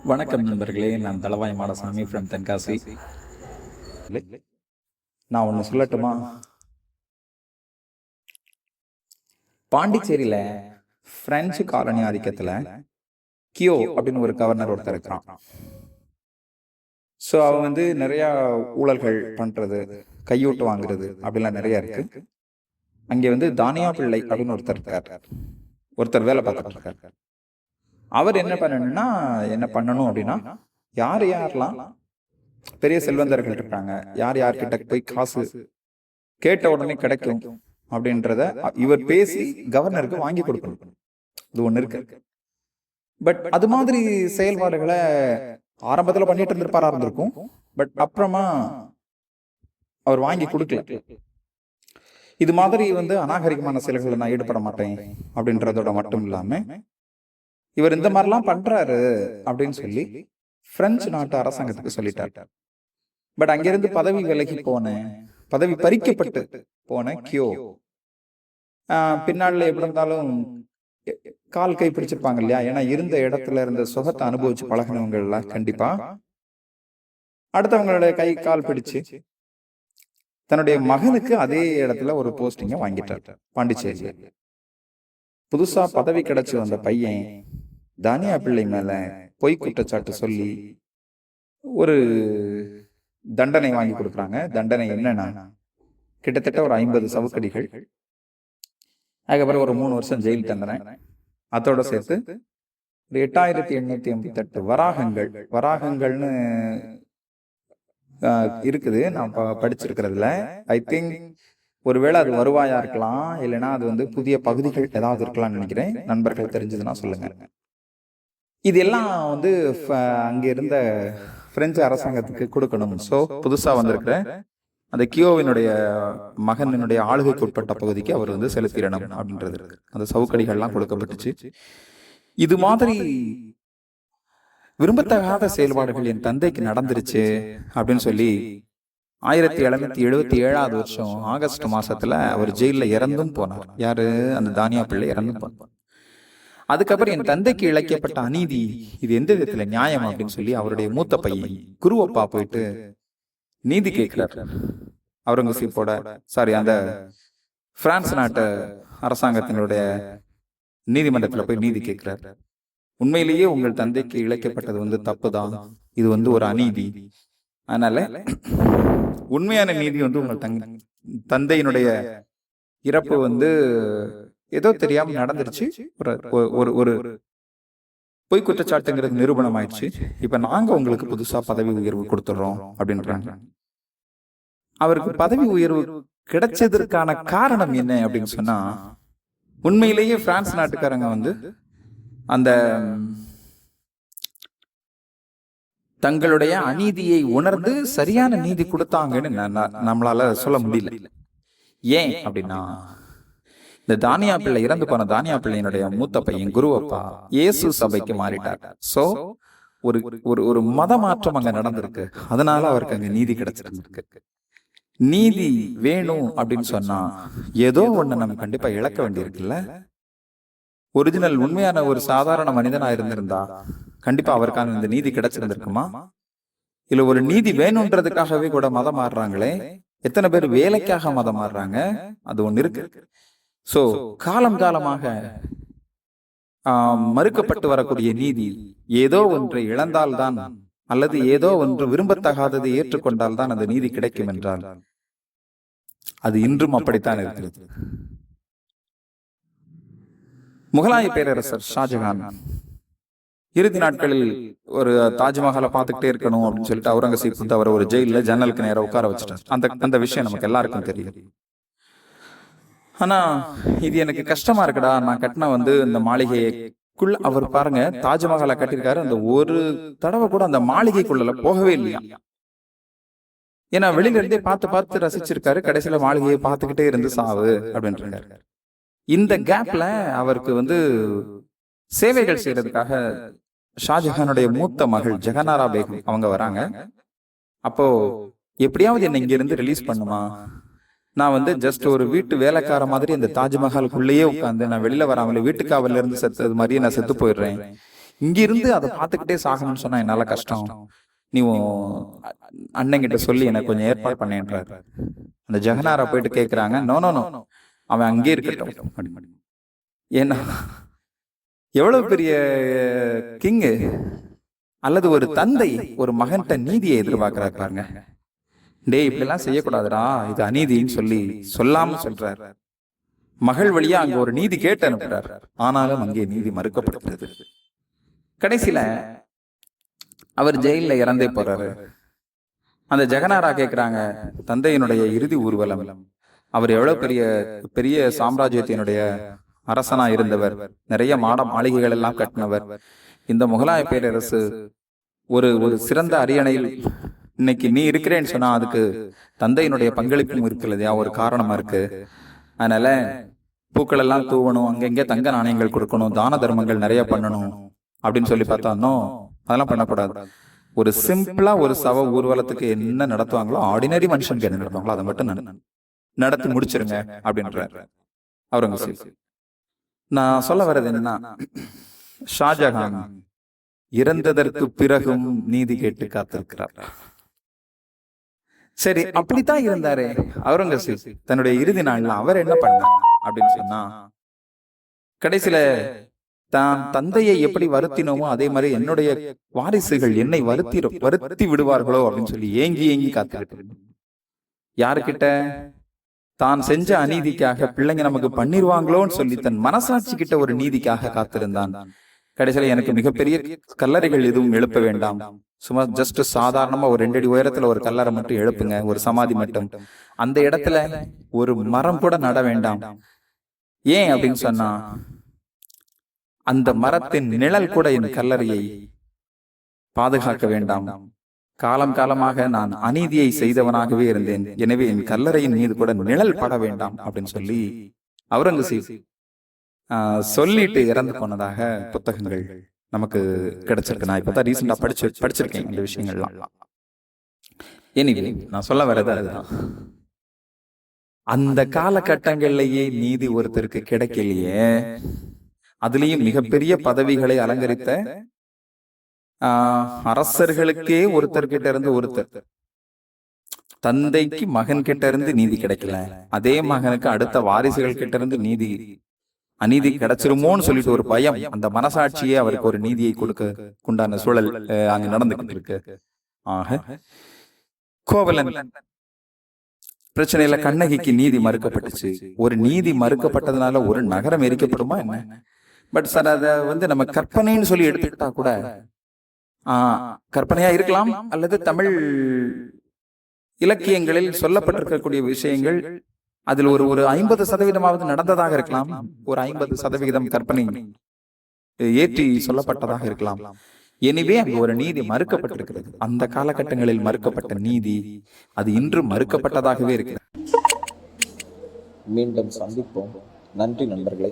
வணக்கம் நண்பர்களே, நான் தளவாய் மாடசாமி ஃப்ரம் தென்காசி. நான் ஒன்று சொல்லட்டுமா? பாண்டிச்சேரியில் பிரெஞ்சு காலனி ஆதிக்கத்தில் கியோ அப்படின்னு ஒரு கவர்னர் ஒருத்தர் இருக்கிறான். ஸோ அவன் நிறையா ஊழல்கள் பண்ணுறது, கையூட்டு வாங்குறது அப்படிலாம் நிறையா இருக்கு. அங்கே தானியா பிள்ளை அப்படின்னு ஒருத்தர் வேலை பார்த்துட்டு இருக்கார். அவர் என்ன பண்ணணும் அப்படின்னா, யாரெல்லாம் பெரிய செல்வந்தர்கள் இருக்காங்க, யார்கிட்ட போய் காசு கேட்ட உடனே கிடைக்கும் அப்படின்றத இவர் பேசி கவர்னருக்கு வாங்கி கொடுக்கணும். இது ஒண்ணு இருக்கு. பட் அது மாதிரி செயல்பாடுகளை ஆரம்பத்துல பண்ணிட்டு இருந்திருக்கும். பட் அப்புறமா அவர் வாங்கி கொடுக்கல. இது மாதிரி அநாகரிகமான செயல்களை நான் ஈடுபட மாட்டேன் அப்படின்றதோட மட்டும் இல்லாம இவர் இந்த மாதிரிலாம் பண்றாரு அப்படின்னு சொல்லி பிரெஞ்சு நாட்டு அரசாங்கத்துக்கு சொல்லிட்டார். பட் அங்கிருந்து பதவி விலகி பதவி பறிக்கப்பட்டு போன கியோ பின்னால எப்படி இருந்தாலும் கால் கை பிடிச்சிருப்பாங்க இல்லையா? ஏன்னா இருந்த இடத்துல இருந்த சுகத்தை அனுபவிச்சு பழகினவங்கள்ல கண்டிப்பா அடுத்தவங்களுடைய கை கால் பிடிச்சு தன்னுடைய மகனுக்கு அதே இடத்துல ஒரு போஸ்டிங்க வாங்கிட்டார். பாண்டிச்சேரி புதுசா பதவி கிடைச்சு வந்த பையன் தானியா பிள்ளை மேல பொய் குற்றச்சாட்டு சொல்லி ஒரு தண்டனை வாங்கி கொடுக்குறாங்க. தண்டனை என்னன்னா, கிட்டத்தட்ட ஒரு 50 சவுக்கடிகள், அதுக்கப்புறம் ஒரு 3 வருஷம் ஜெயில் தண்டனை, அதோட சேர்த்து ஒரு 8888 வராகங்கள்னு இருக்குது. நான் படிச்சிருக்கிறதுல ஐ திங்க் ஒருவேளை அது வருவாயா இருக்கலாம், இல்லைன்னா அது புதிய பகுதிகள் ஏதாவது இருக்கலாம்னு நினைக்கிறேன். நண்பர்கள் தெரிஞ்சதுன்னா சொல்லுங்க. இது எல்லாம் அங்க இருந்த பிரெஞ்சு அரசாங்கத்துக்கு கொடுக்கணும். ஸோ புதுசா வந்திருக்கிற அந்த கியோவினுடைய மகனினுடைய ஆளுகைக்கு உட்பட்ட பகுதிக்கு அவர் செலுத்திடணும் அப்படின்றது இருக்கு. அந்த சவுக்கடிகள்லாம் கொடுக்கப்பட்டுச்சு. இது மாதிரி விரும்பத்தகாத செயல்பாடுகள் என் தந்தைக்கு நடந்துருச்சு அப்படின்னு சொல்லி 1777 வருஷம் ஆகஸ்ட் மாசத்துல அவர் ஜெயில இறந்தும் போனார். யாரு? அந்த தானியா பிள்ளை இறந்தும் போனார். அதுக்கப்புறம் என் தந்தைக்கு இழைக்கப்பட்ட அநீதி இது எந்த விதத்துல நியாயம் அப்படின்னு சொல்லி அவருடைய மூத்த பையன் குருவப்பா போயிட்டு நீதி கேட்கிறார். அவுரங்கசீப்போட அந்த பிரான்ஸ் நாட்டு அரசாங்கத்தினுடைய நீதிமன்றத்துல போய் நீதி கேட்கிறார். உண்மையிலேயே உங்கள் தந்தைக்கு இழைக்கப்பட்டது தப்புதான், இது ஒரு அநீதி. அதனால உண்மையான நீதி உங்கள் தந்தையினுடைய இறப்பு ஏதோ தெரியாம நடந்துருச்சு, ஒரு பொய் குற்றச்சாட்டுங்கிறது நிரூபணம் ஆயிடுச்சு. இப்ப நாங்க உங்களுக்கு புதுசா பதவி உயர்வு கொடுத்துடுறோம் அப்படின்றாங்க. அவருக்கு பதவி உயர்வு கிடைச்சதற்கான காரணம் என்ன அப்படின்னு சொன்னா, உண்மையிலேயே பிரான்ஸ் நாட்டுக்காரங்க அந்த தங்களுடைய அநீதியை உணர்ந்து சரியான நீதி கொடுத்தாங்கன்னு நம்மளால சொல்ல முடியல. ஏன் அப்படின்னா, இந்த தானியா பிள்ளை இறந்து போன தானியா பிள்ளையினுடைய மூத்த பையன் குருவப்பா இயேசு சபைக்கு மாறிட்டார். சோ ஒரு மத மாற்றம் அங்க நடந்திருக்கு. அதனால அவருக்கு அங்க நீதி கிடைச்சிருக்கு. நீதி வேணும் அப்படின்னு சொன்னா ஏதோ ஒண்ணு நம்ம கண்டிப்பா இழக்க வேண்டியிருக்குல்ல. ஒரிஜினல் உண்மையான ஒரு சாதாரண மனிதனா இருந்திருந்தா கண்டிப்பா அவருக்கான இந்த நீதி கிடைச்சிருந்திருக்குமா? இல்ல ஒரு நீதி வேணும்ன்றதுக்காகவே கூட மதம் மாறுறாங்களே, எத்தனை பேர் வேலைக்காக மதம் மாறுறாங்க? அது ஒண்ணு இருக்கு. சோ காலமாக மறுக்கப்பட்டு வரக்கூடிய நீதி ஏதோ ஒன்றை இழந்தால்தான், அல்லது ஏதோ ஒன்று விரும்பத்தகாததை ஏற்றுக்கொண்டால் தான் அந்த நீதி கிடைக்கும் என்றால் அது இன்றும் அப்படித்தான் இருக்கிறது. முகலாய பேரரசர் ஷாஜகான் இறுதி நாட்களில் ஒரு தாஜ்மஹாலை பார்த்துக்கிட்டே இருக்கணும் அப்படின்னு சொல்லிட்டு அவுரங்கசீப் அவர் ஒரு ஜெயில ஜன்னலுக்கு நேரம் உட்கார வச்சுட்டார். அந்த விஷயம் நமக்கு எல்லாருக்கும் தெரியும். ஆனா இது எனக்கு கஷ்டமா இருக்குடா, நான் கட்டின இந்த மாளிகைக்குள்ள அவர் பாருங்க தாஜ்மஹாலை கட்டிருக்காரு, அந்த ஒரு தடவை கூட அந்த மாளிகைக்குள்ள போகவே இல்லையா. ஏன்னா வெளியில இருந்தே பார்த்து ரசிச்சிருக்காரு. கடைசியில மாளிகையை பார்த்துக்கிட்டே இருந்து சாவு அப்படின்றாரு. இந்த கேப்ல அவருக்கு சேவைகள் செய்யறதுக்காக ஷாஜஹானுடைய மூத்த மகள் ஜெகனாரா பேகம் அவங்க வராங்க. அப்போ எப்படியாவது என்ன இங்க இருந்து ரிலீஸ் பண்ணுமா, நான் ஜஸ்ட் ஒரு வீட்டு வேலைக்கார மாதிரி அந்த தாஜ்மஹாலுக்குள்ளேயே உட்காந்து நான் வெளியில வராமலே வீட்டுக்காவல இருந்து செத்தது மாதிரியே நான் செத்து போயிடுறேன், இங்கிருந்து அதை பார்த்துக்கிட்டே சாகணும்னு சொன்னா என்னால கஷ்டம், நீ அண்ணங்கிட்ட சொல்லி எனக்கு கொஞ்சம் ஏற்பாடு பண்ணேன்றாரு. அந்த ஜெகனாரா போயிட்டு கேட்குறாங்க, நோ நோ நோ, அவன் அங்கே இருக்கட்டும். ஏன்னா எவ்வளவு பெரிய கிங்கு அல்லது ஒரு தந்தை ஒரு மகன்கிட்ட நீதியை எதிர்பார்க்கிறாரு பாருங்க. டே இப்படிலாம் செய்யக்கூடாதுடா, இது அநீதின்னு சொல்லி சொல்லாம சொல்றாரு. மகள் வழியா அங்க ஒரு நீதி கேட்டு அனுப்புறாரு. ஆனாலும் அங்கே நீதி மறுக்கப்படுகிறது. கடைசியில அவர் ஜெயில இறந்தே போறாரு. அந்த ஜெகனாரா கேட்கிறாங்க, தந்தையினுடைய இறுதி ஊர்வலம், அவர் எவ்வளவு பெரிய பெரிய சாம்ராஜ்யத்தினுடைய அரசனா இருந்தவர், நிறைய மாளிகைகள் எல்லாம் கட்டினவர். இந்த முகலாய பேரரசு ஒரு ஒரு சிறந்த அரியணையில் இன்னைக்கு நீ இருக்கிறேன்னு சொன்னா அதுக்கு தந்தையினுடைய பங்களிப்பும் இருக்கிறது, ஒரு காரணமா இருக்கு. அதனால பூக்கள் எல்லாம் தூவணும், அங்கங்கே தங்க நாணயங்கள் கொடுக்கணும், தான தர்மங்கள் நிறைய பண்ணணும் அப்படின்னு சொல்லி பார்த்தானோ அதெல்லாம் பண்ணக்கூடாது. ஒரு சிம்பிளா ஒரு சவ ஊர்வலத்துக்கு என்ன நடத்துவாங்களோ, ஆர்டினரி மனுஷனுக்கு என்ன நடத்துவாங்களோ அதை மட்டும் நடத்தி முடிச்சிருங்க அப்படின்றார் அவுரங்கசீப். நான் சொல்ல வர்றது என்னன்னா, ஷாஜகான் இறந்ததற்கு பிறகும் நீதி கேட்டு காத்திருக்கிறார். சரி, அப்படித்தான் இருந்தாரு அவுரங்கசீப். தன்னுடைய இறுதி நாள்ல அவர் என்ன பண்ணார் அப்படின்னு சொன்னா, கடைசியில தான் தந்தையை எப்படி வருத்தினோமோ அதே மாதிரி என்னுடைய வாரிசுகள் என்னை வருத்தி விடுவார்களோ அப்படின்னு சொல்லி ஏங்கி ஏங்கி காத்திருக்கு. யாருக்கிட்ட? தான் செஞ்ச அநீதிக்காக பிள்ளைங்க நமக்கு பண்ணிருவாங்களோன்னு சொல்லி தன் மனசாட்சி கிட்ட ஒரு நீதிக்காக காத்திருந்தான். கடைசியில எனக்கு மிகப்பெரிய கல்லறைகள் எதுவும் எழுப்ப வேண்டாம், சும்மா ஜஸ்ட் சாதாரணமா ஒரு 2 அடி உயரத்துல ஒரு கல்லறை மட்டும் எழுப்புங்க, ஒரு சமாதி மட்டும். அந்த இடத்துல ஒரு மரம் கூட நட வேண்டாம். ஏன் அப்படின்னு சொன்னா, அந்த மரத்தின் நிழல் கூட என் கல்லறையை பாதுகாக்க வேண்டாம். காலம் காலமாக நான் அநீதியை செய்தவனாகவே இருந்தேன், எனவே என் கல்லறையின் மீது கூட நிழல் பட வேண்டாம் அப்படின்னு சொல்லி அவுரங்கசீப் சொல்லிட்டு இறந்து போனதாக புத்தகங்கள் நமக்கு கிடைச்சிருக்கு. நான் இப்பதான் ரீசெண்டா படிச்சிருக்கேன் இந்த விஷயங்கள்லாம். எனிவே நான் சொல்ல வர்றது அதுதான், அந்த காலகட்டங்கள்லயே நீதி ஒருத்தருக்கு கிடைக்கலையே, அதுலயும் மிகப்பெரிய பதவிகளை அலங்கரித்த அரசர்களுக்கே ஒருத்தர் கிட்ட இருந்து ஒருத்தர், தந்தைக்கு மகன் கிட்ட இருந்து நீதி கிடைக்கல, அதே மகனுக்கு அடுத்த வாரிசுகள் கிட்ட இருந்து அநீதி கிடைச்சிருமோன்னு சொல்லிட்டு ஒரு பயம், அந்த மனசாட்சியே அவருக்கு ஒரு நீதியை கொடுக்க உண்டான சூழல் அங்க நடந்துகிட்டு இருக்கு. ஆக கோவலன் பிரச்சனையில கண்ணகிக்கு நீதி மறுக்கப்பட்டுச்சு. ஒரு நீதி மறுக்கப்பட்டதுனால ஒரு நகரம் எரிக்கப்படுமா என்ன? பட் சார் அதை நம்ம கற்பனைன்னு சொல்லி எடுத்துக்கிட்டா கூட கற்பனையா இருக்கலாம், அல்லது தமிழ் இலக்கியங்களில் சொல்லப்பட்டிருக்கக்கூடிய விஷயங்கள் அதில் ஒரு 50% நடந்ததாக இருக்கலாம், ஒரு 50% கற்பனை ஏற்றி சொல்லப்பட்டதாக இருக்கலாம். எனவே அங்கு ஒரு நீதி மறுக்கப்பட்டிருக்கிறது. அந்த காலகட்டங்களில் மறுக்கப்பட்ட நீதி அது இன்று மறுக்கப்பட்டதாகவே இருக்கிறது. மீண்டும் சந்திப்போம். நன்றி நண்பர்களே.